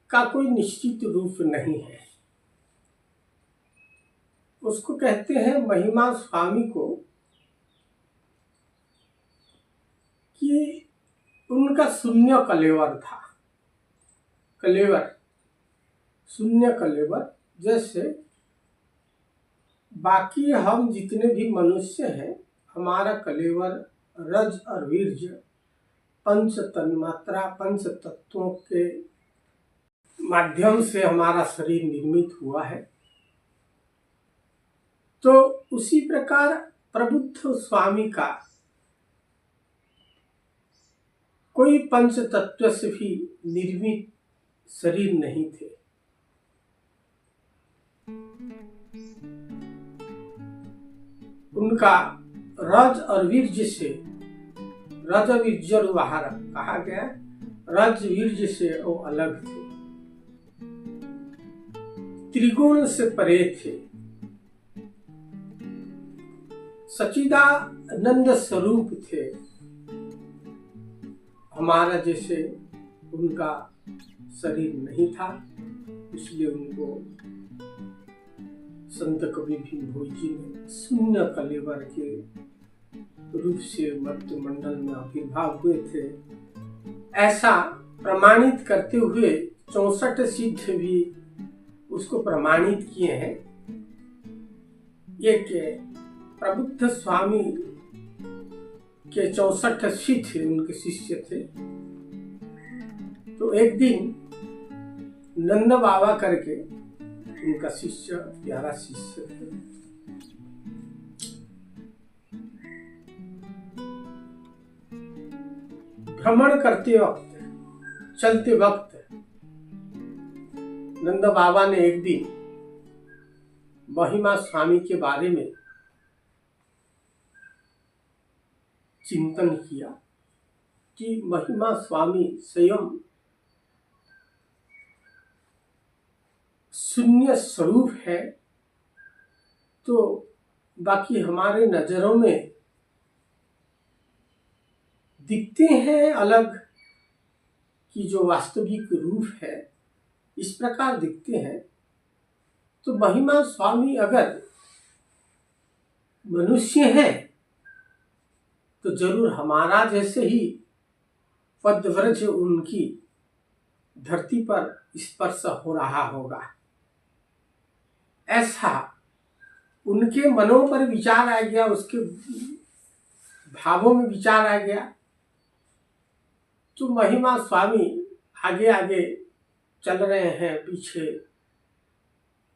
का कोई निश्चित रूप नहीं है। उसको कहते हैं महिमा स्वामी को कि उनका शून्य कलेवर था। कलेवर, शून्य कलेवर। जैसे बाकी हम जितने भी मनुष्य हैं, हमारा कलेवर रज और वीर्य पंच तन्मात्रा, पंच तत्वों के माध्यम से हमारा शरीर निर्मित हुआ है। तो उसी प्रकार प्रबुद्ध स्वामी का कोई पंच तत्व से भी निर्मित शरीर नहीं थे। उनका रज और वीर्य से, रज वीर्य बाहर कहा गया, रज वीर्य से वो अलग थे, त्रिगुण से परे थे, सच्चिदानंद स्वरूप थे। हमारा जैसे उनका शरीर नहीं था, इसलिए उनको संत कवि भीम भोई जी ने शून्य कलेवर के रूप से मध्य मंडल में आविर्भाव हुए थे, ऐसा प्रमाणित करते हुए 64 सिद्ध भी उसको प्रमाणित किए हैं। ये के प्रबुद्ध स्वामी के 64 सिद्ध उनके शिष्य थे। तो एक दिन नंद बाबा करके उनका शिष्य, प्यारा शिष्य थे, भ्रमण करते वक्त, चलते वक्त नंद बाबा ने एक दिन महिमा स्वामी के बारे में चिंतन किया कि महिमा स्वामी स्वयं शून्य स्वरूप है, तो बाकी हमारे नजरों में दिखते हैं अलग कि जो वास्तविक रूप है इस प्रकार दिखते हैं। तो महिमा स्वामी अगर मनुष्य हैं तो जरूर हमारा जैसे ही पदव्रज उनकी धरती पर स्पर्श हो रहा होगा, ऐसा उनके मनों पर विचार आ गया, उसके भावों में विचार आ गया। तो महिमा स्वामी आगे आगे चल रहे हैं, पीछे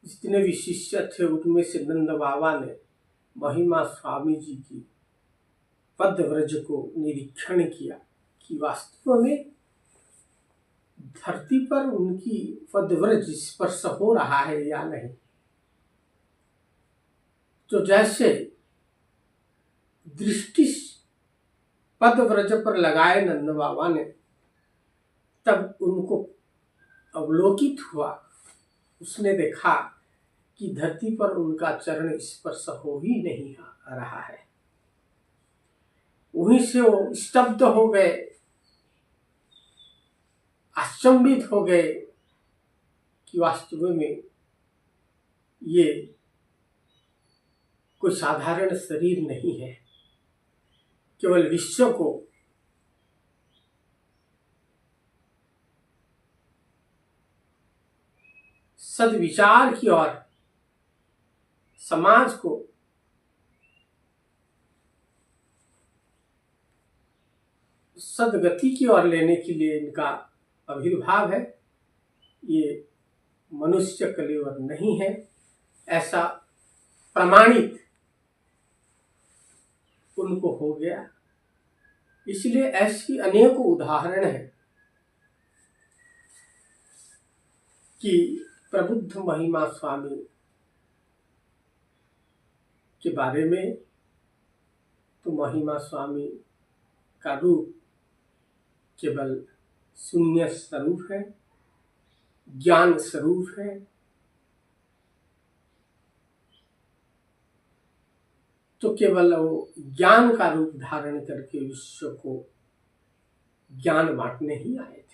जितने भी शिष्य थे उनमें से नंद बाबा ने महिमा स्वामी जी की पदव्रज को निरीक्षण किया कि वास्तव में धरती पर उनकी पदव्रज स्पर्श हो रहा है या नहीं। तो जैसे दृष्टि पदव्रज पर लगाए नंद बाबा ने, तब उनको अवलोकित हुआ, उसने देखा कि धरती पर उनका चरण स्पर्श हो ही नहीं रहा है। वहीं से वो स्तब्ध हो गए, आश्चंबित हो गए कि वास्तव में ये कोई साधारण शरीर नहीं है, केवल विश्व को सद्विचार की ओर, समाज को सदगति की ओर लेने के लिए इनका आविर्भाव है। ये मनुष्य कलेवर नहीं है, ऐसा प्रमाणित उनको हो गया। इसलिए ऐसी अनेक उदाहरण है कि प्रबुद्ध महिमा स्वामी के बारे में, तो महिमा स्वामी का रूप केवल शून्य स्वरूप है, ज्ञान स्वरूप है। तो केवल वो ज्ञान का रूप धारण करके विश्व को ज्ञान बांटने ही आए थे।